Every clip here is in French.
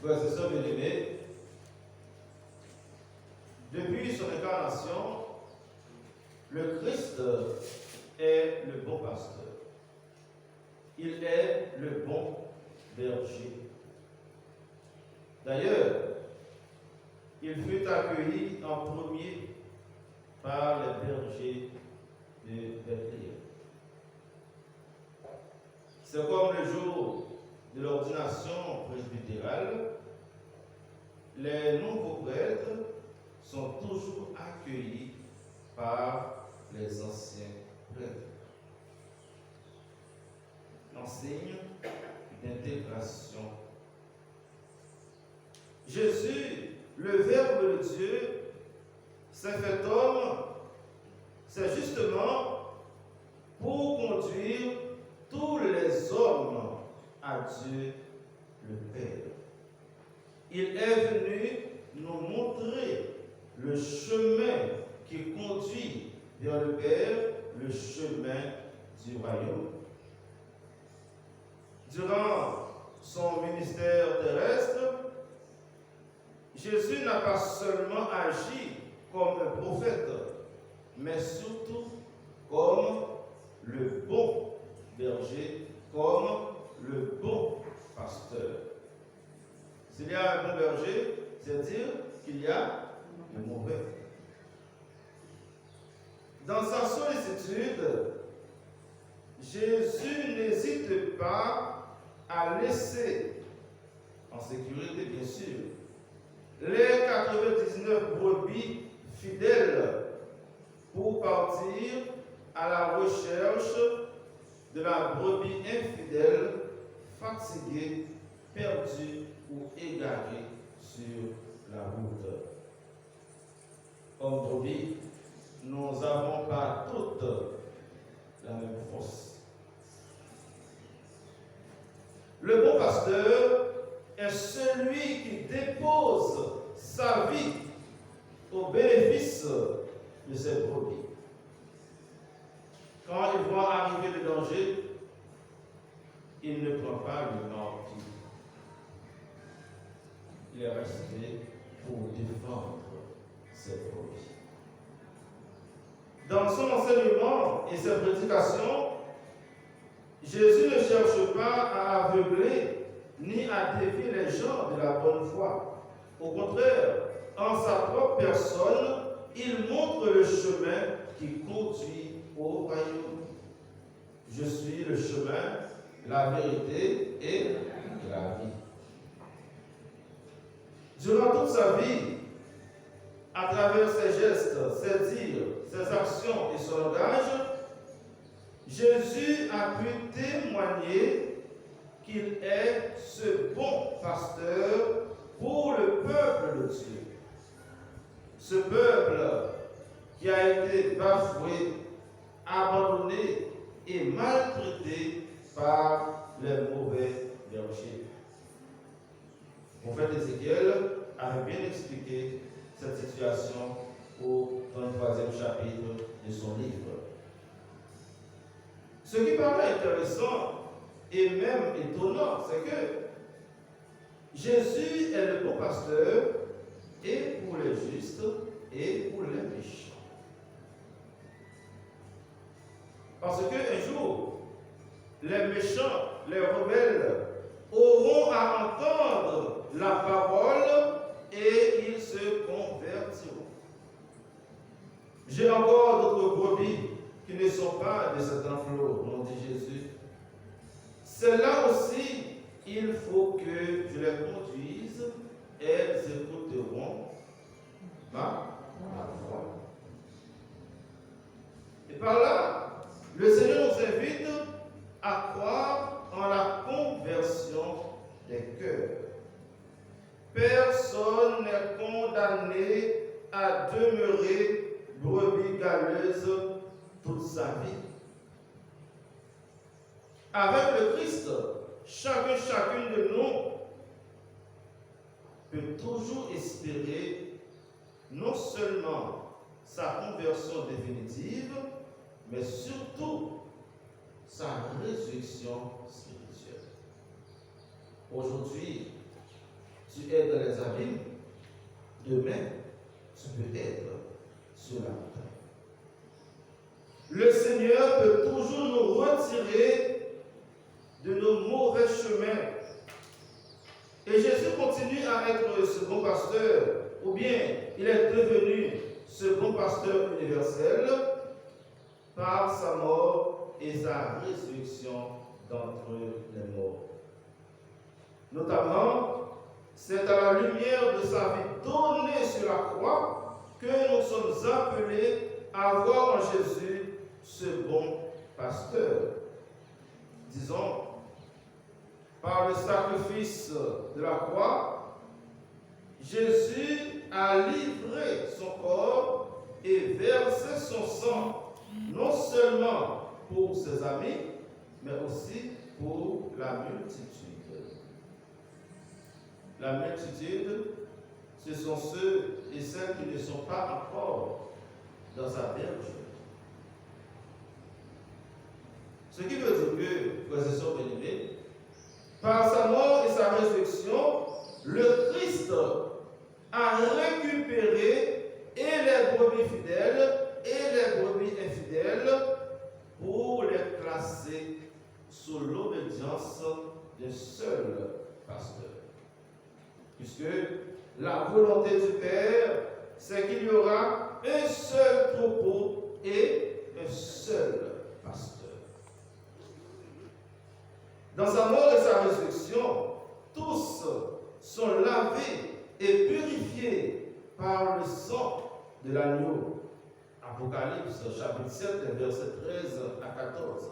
Frères et sœurs bien-aimés, depuis son incarnation, le Christ est le bon pasteur. Il est le bon berger. D'ailleurs, il fut accueilli en premier par les bergers de Bethléem. C'est comme le jour de l'ordination presbytérale, les nouveaux prêtres sont toujours accueillis par les anciens prêtres. L'enseigne d'intégration. Jésus, le Verbe de Dieu, s'est fait homme, c'est justement pour conduire tous les hommes à Dieu le Père. Il est venu nous montrer le chemin qui conduit vers le Père, le chemin du royaume. Durant son ministère terrestre, Jésus n'a pas seulement agi comme un prophète, mais surtout comme le bon berger, comme le bon pasteur. S'il y a un bon berger, c'est dire qu'il y a un mauvais. Dans sa sollicitude, Jésus n'hésite pas à laisser, en sécurité bien sûr, les 99 brebis fidèles pour partir à la recherche de la brebis infidèle, fatiguée, perdue ou égarée sur la route. Comme brebis, nous n'avons pas toutes la même force. Le bon pasteur est celui qui dépose sa vie au bénéfice de ses brebis. Quand il voit arriver le danger, il ne prend pas le martyr. Il est resté pour défendre ses brebis. Dans son enseignement et ses prédications, Jésus ne cherche pas à aveugler ni à dévier les gens de la bonne foi. Au contraire, en sa propre personne, il montre le chemin qui conduit au royaume. Je suis le chemin, la vérité et la vie. Durant toute sa vie, à travers ses gestes, ses dires, ses actions et son langage, Jésus a pu témoigner qu'il est ce bon pasteur pour le peuple de Dieu. Ce peuple qui a été bafoué, abandonné et maltraité par les mauvais bergers. Le prophète Ézéchiel avait bien expliqué cette situation au 33e chapitre de son livre. Ce qui paraît intéressant et même étonnant, c'est que Jésus est le bon pasteur et pour les justes et pour les méchants. Parce qu'un jour, les méchants, les rebelles, auront à entendre la parole et ils se convertiront. J'ai encore d'autres brebis qui ne sont pas de cet enclos, nous dit Jésus. C'est là aussi, il faut que je les conduise, elles écouteront ma voix. Et par là, le Seigneur nous invite à croire en la conversion des cœurs. Personne n'est condamné à demeurer brebis galeuse toute sa vie. Avec le Christ, chacune de nous peut toujours espérer non seulement sa conversion définitive, mais surtout sa résurrection spirituelle. Aujourd'hui, tu es dans les abîmes, demain, tu peux être sur la montagne. Le Seigneur peut toujours nous retirer de nos mauvais chemins. Et Jésus continue à être ce bon pasteur, ou bien il est devenu ce bon pasteur universel par sa mort et sa résurrection d'entre les morts. Notamment, c'est à la lumière de sa vie donnée sur la croix que nous sommes appelés à voir en Jésus ce bon pasteur. Disons, par le sacrifice de la croix, Jésus a livré son corps et versé son sang, non seulement pour ses amis, mais aussi pour la multitude. La multitude, ce sont ceux et celles qui ne sont pas encore dans sa berge. Ce qui veut dire que, frères et sœurs bien-aimés, par sa mort et sa résurrection, le Christ a récupéré et les brebis fidèles et les brebis infidèles pour les classer sous l'obéissance d'un seul pasteur. Puisque la volonté du Père, c'est qu'il y aura un seul troupeau et un seul pasteur. Dans sa mort et sa résurrection, tous sont lavés et purifiés par le sang de l'agneau. Apocalypse chapitre 7, versets 13 à 14.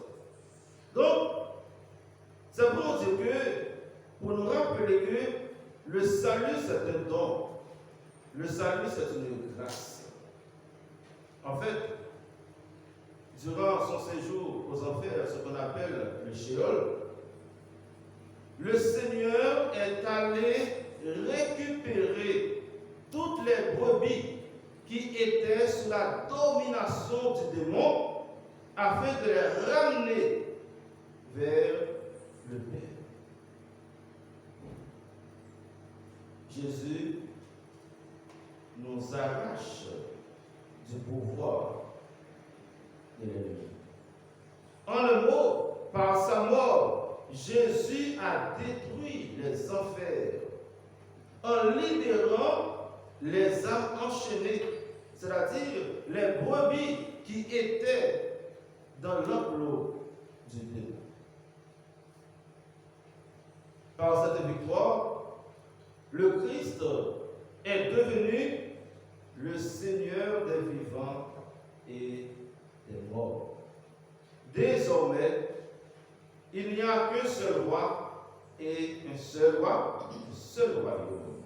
Donc, c'est pour nous dire que, pour nous rappeler que le salut c'est un don. Le salut c'est une grâce. En fait, durant son séjour aux enfers, ce qu'on appelle le Sheol, le Seigneur est allé récupérer toutes les brebis qui étaient sous la domination du démon afin de les ramener vers le Père. Jésus nous arrache du pouvoir de l'ennemi. En un mot, par sa mort, Jésus a détruit les enfers en libérant les âmes enchaînées, c'est-à-dire les brebis qui étaient dans l'enclos du démon. Par cette victoire, le Christ est devenu le Seigneur des vivants et des morts. Désormais, il n'y a qu'un seul roi et un seul royaume.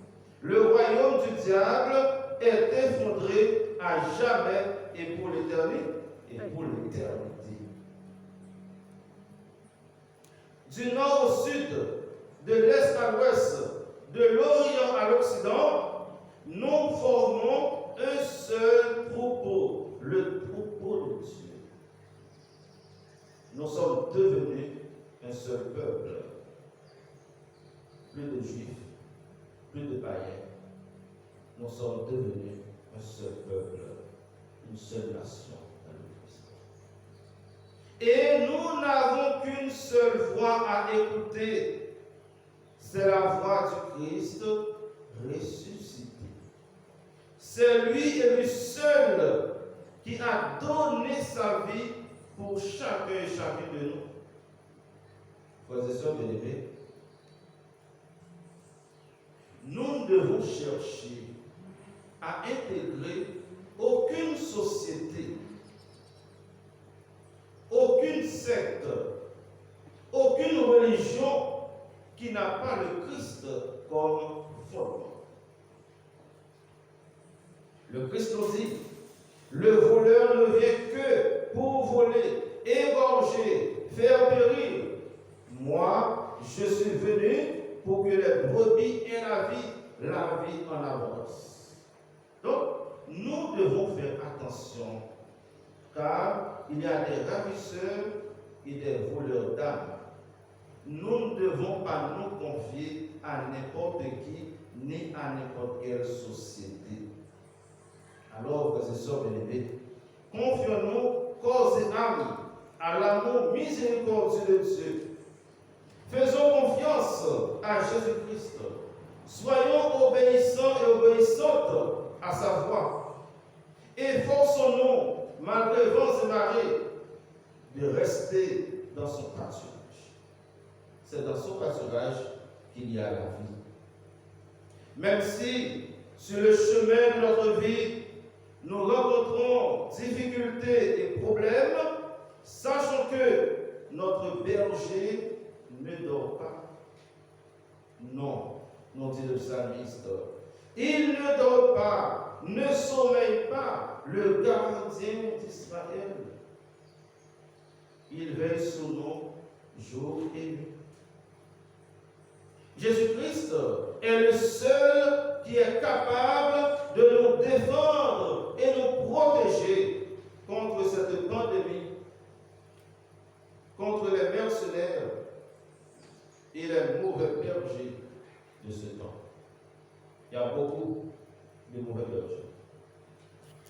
Le royaume du diable est effondré à jamais et pour l'éternité. Du nord au sud, de l'est à l'ouest, de l'orient à l'occident, nous formons un seul troupeau, le troupeau de Dieu. Nous sommes devenus un seul peuple. Plus de juifs, plus de païens. Nous sommes devenus un seul peuple, une seule nation dans le Christ. Et nous n'avons qu'une seule voix à écouter. C'est la voix du Christ ressuscité. C'est lui et lui seul qui a donné sa vie pour chacun et chacune de nous. Frères et sœurs bien-aimés, nous devons chercher à intégrer aucune société, aucune secte, aucune religion qui n'a pas le Christ comme fondement. Le Christ nous dit, le voleur ne vient que pour voler, égorger, faire périr. Moi, je suis venu pour que les brebis aient la vie en abondance. Donc, nous devons faire attention, car il y a des ravisseurs et des voleurs d'âmes. nous ne devons pas nous confier à n'importe qui, ni à n'importe quelle société. Alors, frères et sœurs bien-aimés, confions-nous corps et âme à l'amour miséricordieux de Dieu. Faisons confiance à Jésus-Christ. Soyons obéissants et obéissantes à sa voix. Efforçons-nous, malgré vents et marées, de rester dans son pâturage. C'est dans son pâturage qu'il y a la vie. Même si, sur le chemin de notre vie, nous rencontrons difficultés et problèmes, sachons que notre berger ne dort pas. Non, nous dit le psalmiste. Il ne dort pas, ne sommeille pas, le gardien d'Israël. Il veille sur nous jour et nuit. Jésus-Christ est le seul qui est capable de nous défendre et nous protéger contre cette pandémie, contre les mercenaires et les mauvais bergers de ce temps. Il y a beaucoup de mauvais bergers.